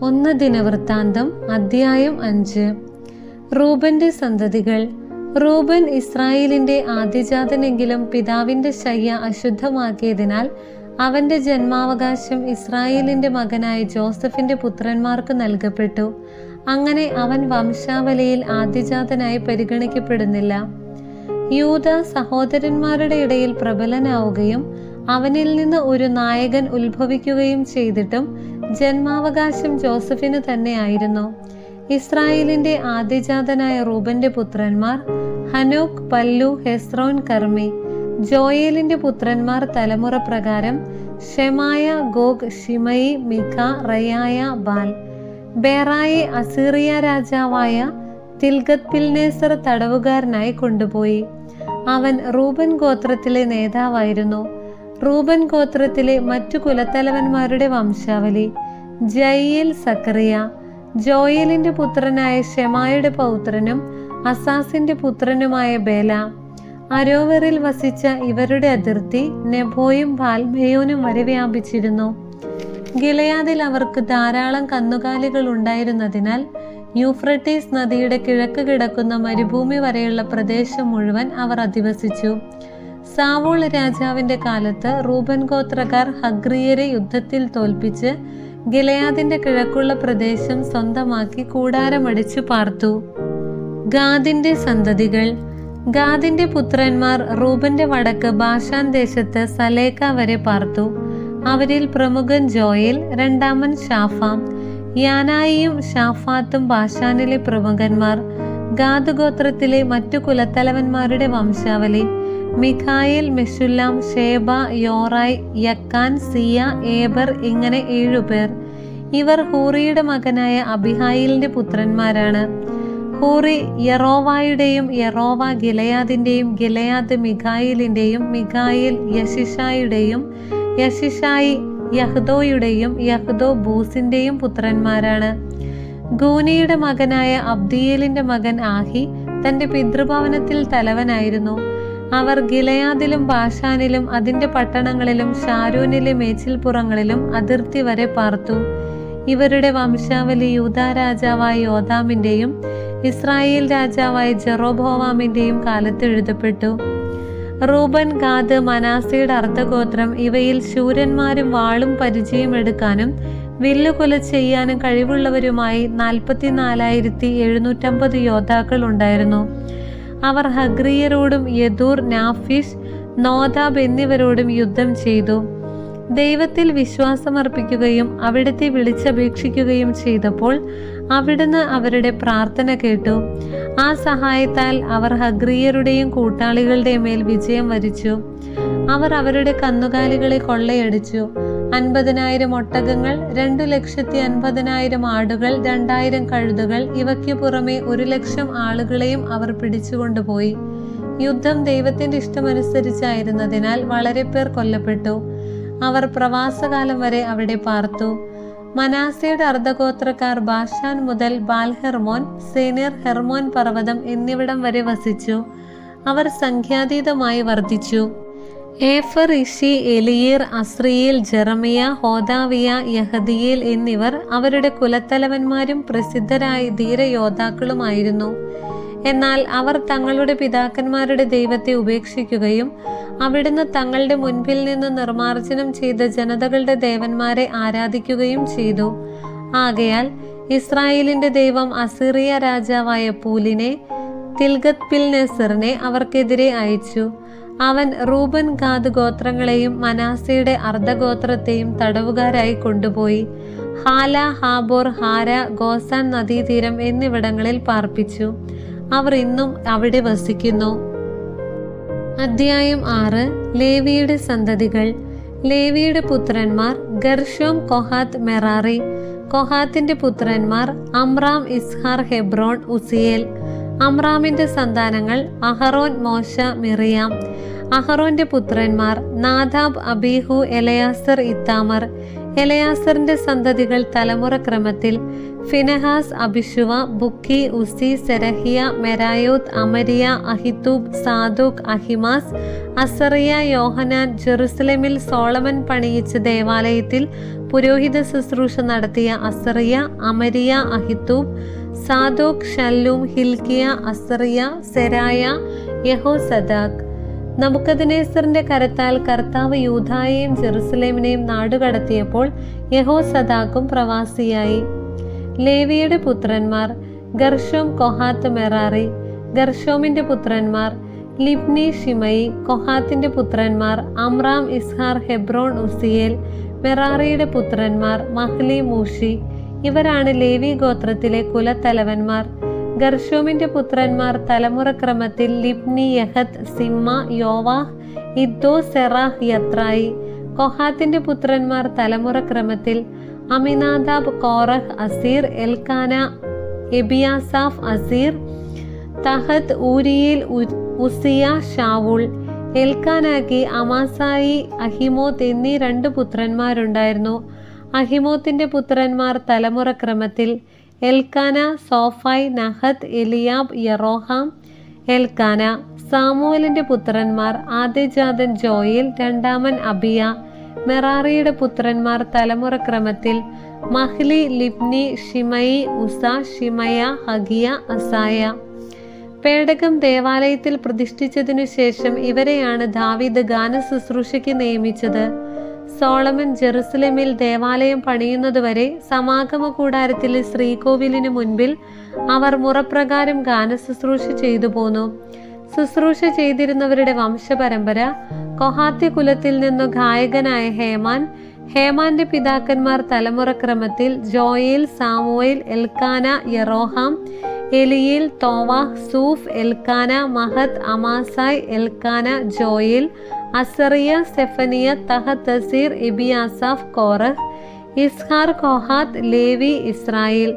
1 ദിനവൃത്താന്തം അധ്യായം 5. റൂബന്റെ സന്തതികൾ. റൂബൻ ഇസ്രായേലിന്റെ ആദ്യജാതനെങ്കിലും പിതാവിന്റെ ശയ്യ അശുദ്ധമാക്കിയതിനാൽ അവന്റെ ജന്മാവകാശം ഇസ്രായേലിന്റെ മകനായ ജോസഫിന്റെ പുത്രന്മാർക്ക് നൽകപ്പെട്ടു. അങ്ങനെ അവൻ വംശാവലിയിൽ ആദ്യജാതനായി പരിഗണിക്കപ്പെടുന്നില്ല. യൂദ സഹോദരന്മാരുടെ ഇടയിൽ പ്രബലനാവുകയും അവനിൽ നിന്ന് ഒരു നായകൻ ഉത്ഭവിക്കുകയും ചെയ്തിട്ടും ജന്മാവകാശം ജോസഫിന് തന്നെയായിരുന്നു. ഇസ്രായേലിന്റെ ആദ്യജാതനായ റൂബന്റെ പുത്രന്മാർ ഹനോക്ക്, പല്ലു, ഹെസ്രോൻ, കർമ്മി. ജോയേലിന്റെ പുത്രന്മാർ തലമുറ പ്രകാരം ഷെമായ, ഗോഗ്, ഷിമയി, മിഖ, റയായ, ബാൽ. ബേറായെ അസീറിയ രാജാവായ തിൽഗത്-പിൽനേസർ തടവുകാരനായി കൊണ്ടുപോയി. അവൻ റൂബൻ ഗോത്രത്തിലെ നേതാവായിരുന്നു. റൂബൻ ഗോത്രത്തിലെ മറ്റു കുലത്തലവന്മാരുടെ വംശാവലി: ജയീൽ, സക്കറിയ. ജോയേലിന്റെ പുത്രനായ ഷെമായുടെ പൗത്രനും അസാസിന്റെ പുത്രനുമായ ബേല. അരോവറിൽ വസിച്ച ഇവരുടെ അതിർത്തി നെബോയും ബാൽമേയോനും വരെ വ്യാപിച്ചിരുന്നു. ഗിലെയാദിൽ അവർക്ക് ധാരാളം കന്നുകാലികൾ ഉണ്ടായിരുന്നതിനാൽ യൂഫ്രട്ടീസ് നദിയുടെ കിഴക്ക് കിടക്കുന്ന മരുഭൂമി വരെയുള്ള പ്രദേശം മുഴുവൻ അവർ അധിവസിച്ചു. സാവൂൾ രാജാവിന്റെ കാലത്ത് റൂബൻ ഗോത്രക്കാർ ഹഗ്രിയരെ യുദ്ധത്തിൽ തോൽപ്പിച്ച് ഗിലെയാദിന്റെ കിഴക്കുള്ള പ്രദേശം സ്വന്തമാക്കി കൂടാരമടിച്ചു പാർത്തു. ഗാദിന്റെ സന്തതികൾ. ഗാദിന്റെ പുത്രന്മാർ റൂബന്റെ വടക്ക് ബാഷാൻ ദേശത്ത് സലേക്ക വരെ പാർത്തു. അവരിൽ പ്രമുഖൻ ജോയേൽ, രണ്ടാമൻ ഷാഫാം. യാനായിയും ഷാഫാത്തും ബാഷാനിലെ പ്രമുഖന്മാർ. ഗാദ് ഗോത്രത്തിലെ മറ്റു കുലത്തലവന്മാരുടെ വംശാവലി: മിഖായേൽ, മെഷുല്ലാം, ഷേബ, യോറായ്, യക്കാൻ, സിയ, ഏബർ. ഇങ്ങനെ 7 പേർ. ഇവർ ഹൂറിയുടെ മകനായ അബിഹായിലിന്റെ പുത്രന്മാരാണ്. ഹൂറി യറോവായുടെയും യറോവ ഗിലെയാദിന്റെയും ഗിലെയാദ് മിഖായിലിന്റെയും മിഖായിൽ യശിഷായുടെയും യശിഷായി യഹ്ദോയുടെയും യഹ്ദോ ബൂസിന്റെയും പുത്രന്മാരാണ്. ഗൂനിയുടെ മകനായ അബ്ദിയേലിന്റെ മകൻ ആഹി തന്റെ പിതൃഭവനത്തിൽ തലവനായിരുന്നു. അവർ ഗിലെയാദിലും ബാഷാനിലും അതിന്റെ പട്ടണങ്ങളിലും ഷാരൂനിലെ മേച്ചിൽപ്പുറങ്ങളിലും അതിർത്തി വരെ പാർത്തു. ഇവരുടെ വംശാവലി യൂദാ രാജാവായ യോഥാമിന്റെയും ഇസ്രായേൽ രാജാവായ ജെറോബോവാമിന്റെയും കാലത്ത് എഴുതപ്പെട്ടു. റൂബൻ, ഗാദ്, മനാസയുടെ അർദ്ധഗോത്രം. ഇവയിൽ ശൂരന്മാരും വാളും പരിചയം എടുക്കാനും വില്ലുകൊല ചെയ്യാനും കഴിവുള്ളവരുമായി 44,750 യോദ്ധാക്കൾ ഉണ്ടായിരുന്നു. അവർ ഹഗ്രിയരോടും യദൂർ, നാഫീഷ്, നോദാബ് എന്നിവരോടും യുദ്ധം ചെയ്തു. ദൈവത്തിൽ വിശ്വാസമർപ്പിക്കുകയും അവിടുത്തെ വിളിച്ചപേക്ഷിക്കുകയും ചെയ്തപ്പോൾ അവിടുന്ന് അവരുടെ പ്രാർത്ഥന കേട്ടു. ആ സഹായത്താൽ അവർ ഹഗ്രിയരുടെയും കൂട്ടാളികളുടെയും മേൽ വിജയം വരിച്ചു. അവർ അവരുടെ കന്നുകാലികളെ കൊള്ളയടിച്ചു. 50,000 ഒട്ടകങ്ങൾ, 2,50,000 ആടുകൾ, 2,000 കഴുതുകൾ. ഇവയ്ക്ക് പുറമെ 1,00,000 ആളുകളെയും അവർ പിടിച്ചുകൊണ്ടുപോയി. യുദ്ധം ദൈവത്തിന്റെ ഇഷ്ടമനുസരിച്ചായിരുന്നതിനാൽ വളരെ പേർ കൊല്ലപ്പെട്ടു. അവർ പ്രവാസകാലം വരെ അവിടെ പാർത്തു. മനാസയുടെ അർദ്ധഗോത്രക്കാർ ബാഷാൻ മുതൽ ബാൽഹെർമോൻ, സേനീർ, ഹെർമോൻ പർവ്വതം എന്നിവിടം വരെ വസിച്ചു. അവർ സംഖ്യാതീതമായി വർദ്ധിച്ചു. ഏഫർ, ഇഷി, എലിയർ, അസ്രിയേൽ, ജെറമിയ, ഹോദാവിയ, യഹദിയേൽ എന്നിവർ അവരുടെ കുലത്തലവന്മാരും പ്രസിദ്ധരായ ധീരയോദ്ധാക്കളുമായിരുന്നു. എന്നാൽ അവർ തങ്ങളുടെ പിതാക്കന്മാരുടെ ദൈവത്തെ ഉപേക്ഷിക്കുകയും അവിടുന്ന് തങ്ങളുടെ മുൻപിൽ നിന്ന് നിർമ്മാർജ്ജനം ചെയ്ത ജനതകളുടെ ദേവന്മാരെ ആരാധിക്കുകയും ചെയ്തു. ആകയാൽ ഇസ്രായേലിന്റെ ദൈവം അസീറിയ രാജാവായ പൂലിനെ, തിൽഗത്-പിൽനേസറിനെ അവർക്കെതിരെ അയച്ചു. അവൻ റൂബൻ, ഗാദ് ഗോത്രങ്ങളെയും മനാസയുടെ അർദ്ധഗോത്രത്തെയും തടവുകാരായി കൊണ്ടുപോയി ഹാല, ഹാബോർ, ഹാര, ഗോസാൻ നദീതീരം എന്നിവിടങ്ങളിൽ പാർപ്പിച്ചു. അവർ ഇന്നും അവിടെ വസിക്കുന്നു. അധ്യായം 6. ലേവിയുടെ സന്തതികൾ. ലേവിയുടെ പുത്രന്മാർ ഗർഷോം, കൊഹാത്ത്, മെറാറി. കൊഹാത്തിന്റെ പുത്രന്മാർ അമ്രാം, ഇസ്ഹാർ, ഹെബ്രോൺ, ഉസിയേൽ. അമ്രാമിന്റെ സന്താനങ്ങൾ അഹറോൻ, മോശ, മിറിയാം. അഹറോന്റെ പുത്രന്മാർ നാദാബ്, അബീഹു, എലയാസർ, ഇത്താമർ. എലയാസറിന്റെ സന്തതികൾ തലമുറ ക്രമത്തിൽ ഫിനെഹാസ്, അബിശുവ, ബുക്കി, ഉസി, സെരഹിയ, മെരായോത്ത്, അമരിയ, അഹിത്തൂബ്, സാദോക്, അഹിമാസ്, അസറിയ, യോഹനാൻ. ജെറുസലേമിൽ സോളമൻ പണിയിച്ച ദേവാലയത്തിൽ പുരോഹിത ശുശ്രൂഷ നടത്തിയ അസറിയ, അമരിയ, അഹിത്തൂബ്, സാദോക്, ശല്ലൂം, ഹിൽക്കിയ, അസറിയ, സെരായ, യഹോസദാക്. നബൂഖദ്നേസറിന്റെ കരത്താൽ കർത്താവ് യൂദായെയും ജെറുസലേമിനെയും നാടുകടത്തിയപ്പോൾ യഹോസദാക്കും പ്രവാസിയായി. ലേവിയുടെ പുത്രന്മാർ ഗർശോം, കൊഹാത്ത്, മെറാറി. ഗർശോമിന്റെ പുത്രന്മാർ ലിബ്നി, ഷിമയി. കൊഹാത്തിന്റെ പുത്രന്മാർ അമ്രാം, ഇസ്ഹാർ, ഹെബ്രോൺ, ഉസിയേൽ. മെറാറിയുടെ പുത്രന്മാർ മഹ്ലി, മൂഷി. ഇവരാണ് ലേവി ഗോത്രത്തിലെ കുലത്തലവന്മാർ. ഗർശോമിന്റെ പുത്രന്മാർ തലമുറ ക്രമത്തിൽ ലിബ്നി, യഹത്ത്, സിമ്മ, യോവാഹ്, ഇദ്ദോ, സെറാഹ്, യത്രായി. കൊഹാത്തിന്റെ പുത്രന്മാർ തലമുറ ക്രമത്തിൽ Amminadab, Korah, Assir, Elkanah, Ebiasaph, Assir, Tahath, Uriel, Uzziah, Shaul. എൽക്കാനാക്ക് അമാസായി, അഹിമോത്ത് എന്നീ 2 പുത്രന്മാരുണ്ടായിരുന്നു. അഹിമോത്തിന്റെ പുത്രന്മാർ തലമുറ ക്രമത്തിൽ Elkanah, Zophai, Nahath, Eliab, Jeroham. Elkanah. സാമുവലിന്റെ പുത്രന്മാർ ആദ്യജാതൻ ജോയേൽ, രണ്ടാമൻ അബിയ. മെറാറിയുടെ പുത്രന്മാർ തലമുറ ക്രമത്തിൽ Mahli, Libni, Shimei, Uzza, Shimea, Haggiah, Asaiah. പേടകം ദേവാലയത്തിൽ പ്രതിഷ്ഠിച്ചതിനു ശേഷം ഇവരെയാണ് ദാവീദ് ഗാന ശുശ്രൂഷയ്ക്ക് നിയമിച്ചത്. സോളമൻ ജെറുസലേമിൽ ദേവാലയം പണിയുന്നതുവരെ സമാഗമ കൂടാരത്തിലെ ശ്രീകോവിലിനു മുൻപിൽ അവർ മുറപ്രകാരം ഗാന ശുശ്രൂഷ ചെയ്തു പോന്നു. ശുശ്രൂഷ ചെയ്തിരുന്നവരുടെ വംശപരമ്പര: കൊഹാത്യ കുലത്തിൽ നിന്നു ഗായകനായ ഹേമാൻ. ഹേമാന്റെ പിതാക്കന്മാർ തലമുറ ക്രമത്തിൽ Joel, Samuel, Elkanah, Jeroham, Eliel, Toah, Zuph, Elkanah, Mahath, Amasai, Elkanah, Joel, Azariah, Zephaniah, Tahath, Assir, Ebiasaph, Korah. Izhar, Kohath, Levi, Israel.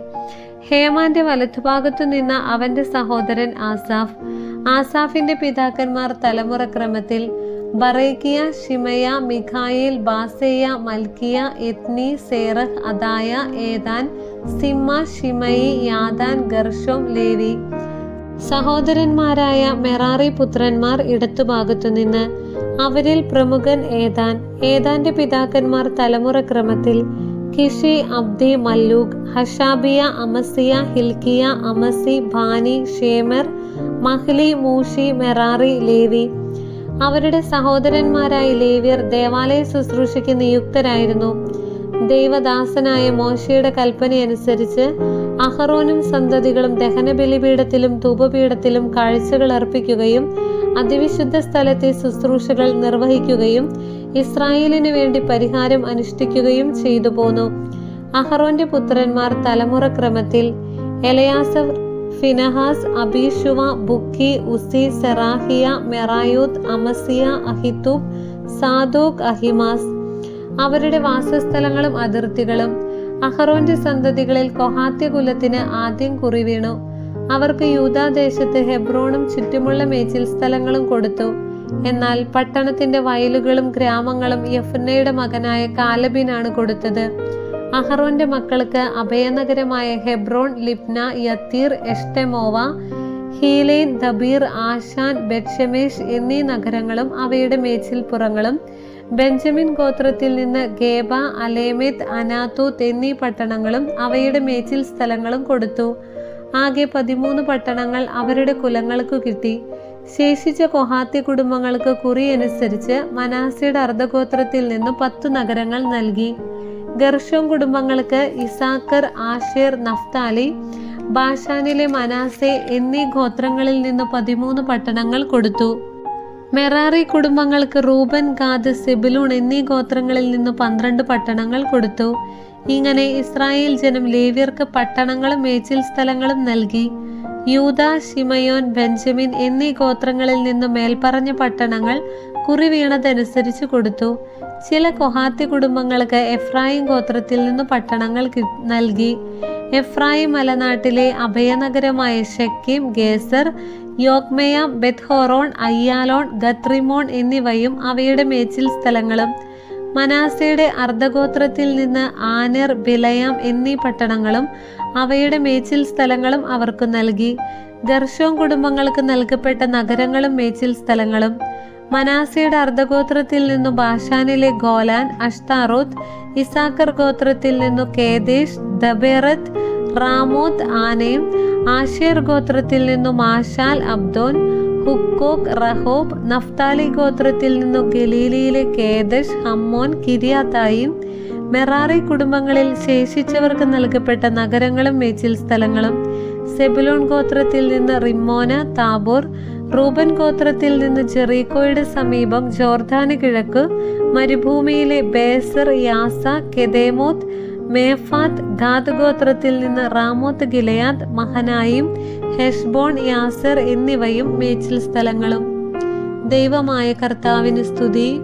ഹേമാന്റെ വലത്തുഭാഗത്തു നിന്ന് അവന്റെ സഹോദരൻ ആസാഫ്. ആസാഫിന്റെ പിതാക്കന്മാർ തലമുറ ക്രമത്തിൽ Berachiah, Shimea, Michael, Baaseiah, Malchijah, Ethni, Zerah, Adaiah, Ethan, Zimmah, Shimei, യാദാൻ, ഗർഷോം, ലേവി. സഹോദരന്മാരായ മെറാറി പുത്രന്മാർ ഇടത്തുഭാഗത്തുനിന്ന്. അവരിൽ പ്രമുഖൻ ഏതാൻ. ഏതാന്റെ പിതാക്കന്മാർ തലമുറ ക്രമത്തിൽ Kishi, Abdi, Malluch, Hashabiah, Amaziah, Hilkiah, Amzi, Bani, Shamer, Mahli, Mushi, Merari, Levi. അവരുടെ സഹോദരന്മാരായ ലേവ്യർ ദേവാലയ ശുശ്രൂഷയ്ക്ക് നിയുക്തരായിരുന്നു. ദൈവദാസനായ മോശയുടെ കൽപ്പനയനുസരിച്ച് അഹറോനും സന്തതികളും ദഹനബലിപീഠത്തിലും ധൂപപീഠത്തിലും കാഴ്ചകൾ അർപ്പിക്കുകയും അതിവിശുദ്ധ സ്ഥലത്തെ ശുശ്രൂഷകൾ നിർവഹിക്കുകയും ഇസ്രായേലിനു വേണ്ടി പരിഹാരം അനുഷ്ഠിക്കുകയും ചെയ്തു പോന്നു. അഹറോന്റെ പുത്രന്മാർ തലമുറ ക്രമത്തിൽ എലയാസർ, ഫിനഹാസ്, അബീശുവ, ബുക്കി, ഉസി, സെറാഹിയ, മെറായൂത്ത്, അമസിയ, അഹിത്തൂബ്, സാദോക്, അഹിമാസ്. അവരുടെ വാസസ്ഥലങ്ങളും അതിർത്തികളും. അഹറോന്റെ സന്തതികളിൽ കൊഹാത്യ കുലത്തിന് ആദ്യം കുറിവീണു. അവർക്ക് യൂദാദേശത്ത് ഹെബ്രോണും ചുറ്റുമുള്ള മേച്ചിൽ സ്ഥലങ്ങളും കൊടുത്തു. എന്നാൽ പട്ടണത്തിന്റെ വയലുകളും ഗ്രാമങ്ങളും യെഫുന്നയുടെ മകനായ കാലബിനാണ് കൊടുത്തത്. അഹറോന്റെ മക്കൾക്ക് അഭയനഗരമായ ഹെബ്രോൺ, ലിബ്ന, യത്തീർ, എഷ്ടെമോവ, ഹീലേൻ, ദബീർ, ആശാൻ, ബെത്ഷെമേഷ് എന്നീ നഗരങ്ങളും അവയുടെ മേച്ചിൽപ്പുറങ്ങളും. ബെഞ്ചമിൻ ഗോത്രത്തിൽ നിന്ന് ഗേബ, അലേമെത്ത്, അനാത്തൂത്ത് എന്നീ പട്ടണങ്ങളും അവയുടെ മേച്ചിൽ സ്ഥലങ്ങളും കൊടുത്തു. ആകെ 13 പട്ടണങ്ങൾ അവരുടെ കുലങ്ങൾക്ക് കിട്ടി. ശേഷിച്ച കൊഹാത്യ കുടുംബങ്ങൾക്ക് കുറിയനുസരിച്ച് മനാസയുടെ അർദ്ധഗോത്രത്തിൽ നിന്ന് 10 നഗരങ്ങൾ നൽകി. ഗർഷോം കുടുംബങ്ങൾക്ക് ഇസാക്കർ, ആഷേർ, നഫ്താലി, ബാഷാനിലെ മനാസെ എന്നീ ഗോത്രങ്ങളിൽ നിന്ന് 13 പട്ടണങ്ങൾ കൊടുത്തു. മെറാറി കുടുംബങ്ങൾക്ക് റൂബൻ, ഗാദ്, സെബുലൂൺ എന്നീ ഗോത്രങ്ങളിൽ നിന്ന് 12 പട്ടണങ്ങൾ കൊടുത്തു. ഇങ്ങനെ ഇസ്രായേൽ ജനം ലേവ്യർക്ക് പട്ടണങ്ങളും മേച്ചിൽ സ്ഥലങ്ങളും നൽകി. യൂദ, ശിമയോൻ, ബെഞ്ചമിൻ എന്നീ ഗോത്രങ്ങളിൽ നിന്ന് മേൽപ്പറഞ്ഞ പട്ടണങ്ങൾ കുറി വീണതനുസരിച്ച് കൊടുത്തു. ചില കൊഹാത്യ കുടുംബങ്ങൾക്ക് എഫ്രായിം ഗോത്രത്തിൽ നിന്ന് പട്ടണങ്ങൾ നൽകി. എഫ്രായിം മലനാട്ടിലെ അഭയനഗരമായ ഷെക്കിം, ഗേസർ, യോക്മെയാം, ബെത്ത്ഹോറോൺ, അയ്യാലോൺ, ഗത്രിമോൺ എന്നിവയും അവയുടെ മേച്ചിൽ സ്ഥലങ്ങളും. മനാസയുടെ അർദ്ധഗോത്രത്തിൽ നിന്ന് ആനർ, ബിലയാം എന്നീ പട്ടണങ്ങളും അവയുടെ മേച്ചിൽ സ്ഥലങ്ങളും അവർക്ക് നൽകി. ഗർശോൻ കുടുംബങ്ങൾക്ക് നൽകപ്പെട്ട നഗരങ്ങളും മേച്ചിൽ സ്ഥലങ്ങളും. മനാസയുടെ അർദ്ധഗോത്രത്തിൽ നിന്നു ബാഷാനിലെ ഗോലാൻ, അഷ്താറോത്ത്. ഇസാക്കർ ഗോത്രത്തിൽ നിന്നു കേദേശ്, ദബേറത്ത്, റാമോത്ത്, ആനയും. ആശേർ ഗോത്രത്തിൽ നിന്നു മാഷാൽ, അബ്ദോൻ, ഹുക്കോക്, റഹോബ്. നഫ്താലി ഗോത്രത്തിൽ നിന്നു ഗലീലിയിലെ കേദശ്, ഹമ്മോൻ, കിരിയാത്തായും. മെറാറി കുടുംബങ്ങളിൽ ശേഷിച്ചവർക്ക് നൽകപ്പെട്ട നഗരങ്ങളും മേച്ചിൽ സ്ഥലങ്ങളും. സെബുലോൺ ഗോത്രത്തിൽ നിന്ന് റിമ്മോന, താബോർ. റൂബൻ ഗോത്രത്തിൽ നിന്ന് ജെറീക്കോയുടെ സമീപം ജോർദാന് കിഴക്ക് മരുഭൂമിയിലെ ബേസർ, യാസ, കെദേമോത്ത്, മേഫാത്ത്. ഗാദ് ഗോത്രത്തിൽ നിന്ന് റാമോത്ത് ഗിലെയാദ്, മഹനായും, ഹെഷ്ബോൺ, യാസർ എന്നിവയും മേച്ചിൽ സ്ഥലങ്ങളും. ദൈവമായ കർത്താവിന് സ്തുതി.